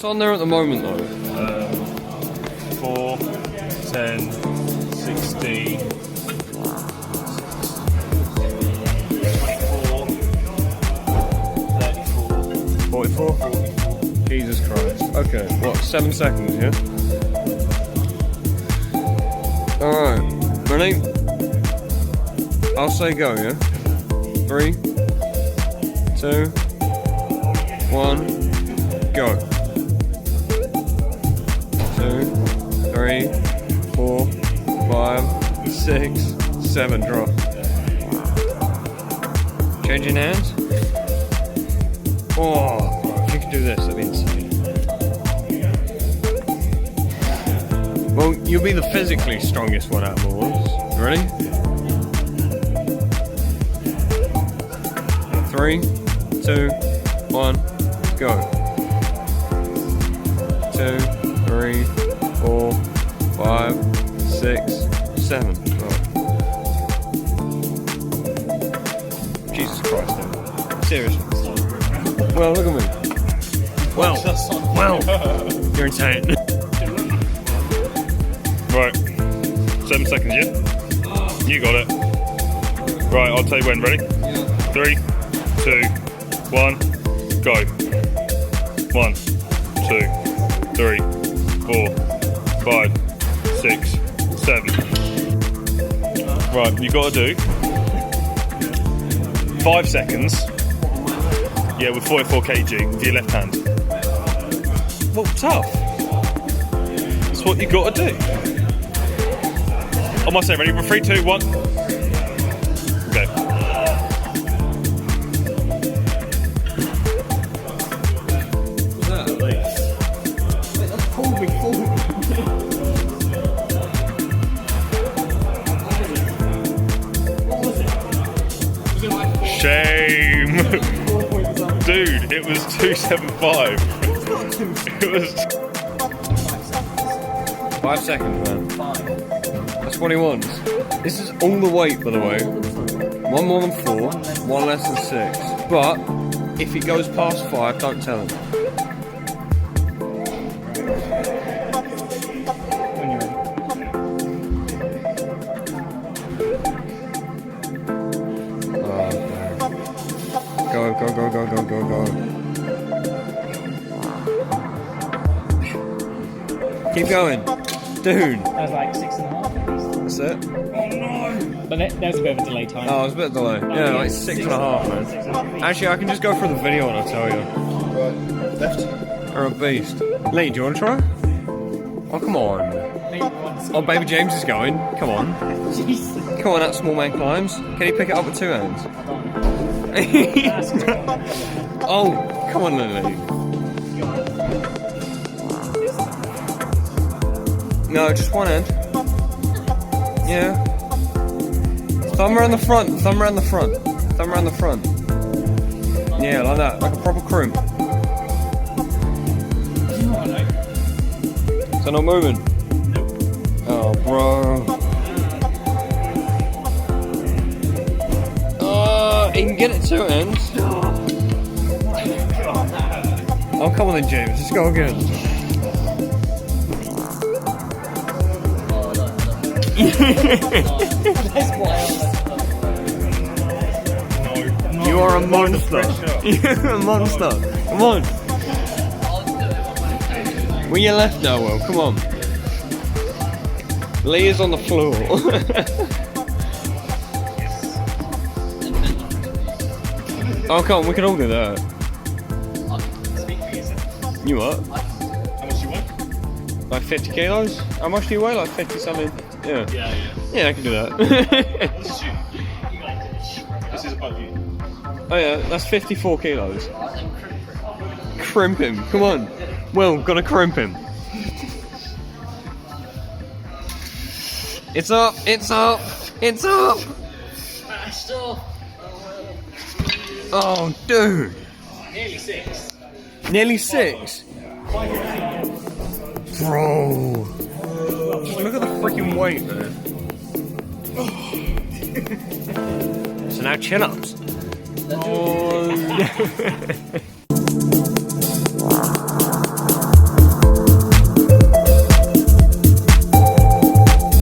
What's on there at the moment though? 4, 10, 16, 24, 44? Jesus Christ. Okay, what, 7 seconds, yeah? Alright, ready? I'll say go, yeah? 3, 2, 1, go. 2, 3, 4, 5, 6, 7, drop. Changing hands? Oh, if you could do this, that'd be insane. Well, you'll be the physically strongest one out of all of us. Ready? 3, 2, 1, go. 2, 3, 4, 5, 6, 7. Right. Jesus Christ, dude. Seriously. Well, look at me. Well, you're insane. Right, 7 seconds, yeah? You got it. Right, I'll tell you when, ready? 3, 2, 1, go. 1, 2, 3, 4, 5, 6, 7. Right, you got to do 5 seconds. Yeah, with 44 kg with your left hand. Well, tough. That's what you got to do. I must say, ready? 3, 2, 1. Okay. Shame. Dude, it was 275. It was 5 seconds, man. That's what he wants. This is all the weight, by the way. 1 more than 4, 1 less than 6. But if he goes past 5, don't tell him. Go, go, go, go, go, go, go. Keep going. Dude. That was like 6.5. That's it. Oh no! But there's a bit of a delay time. Oh, it was a bit of delay. Yeah, like 6.5, man. Actually, I can just go through the video and I'll tell you. Right, left. You're a beast. Lee, do you want to try? Oh, come on. Oh, baby James is going. Come on. Come on, that small man climbs. Can he pick it up with 2 hands? Oh, come on, Lily. No, just 1 hand. Yeah. Thumb around the front, thumb around the front, thumb around the front. Yeah, like that, like a proper crimp. Is that not moving? Oh, bro. He can get it 2 hands. Oh, come on then, James. Let's go again. You are a monster. You're a monster. Come on. With your left now, Will. Come on. Lee is on the floor. Oh, come on, we can all do that. You what? How much do you weigh? Like 50 kilos? How much do you weigh? Like 50 something? Yeah. Yeah, I can do that. This is you. This is above you. Oh yeah, that's 54 kilos. Crimp him, come on. Will, gotta crimp him. It's up, it's up, it's up! Oh, dude. Nearly 6. Nearly 6? Bro. Just look at the freaking weight, man. So now chin-ups. Oh.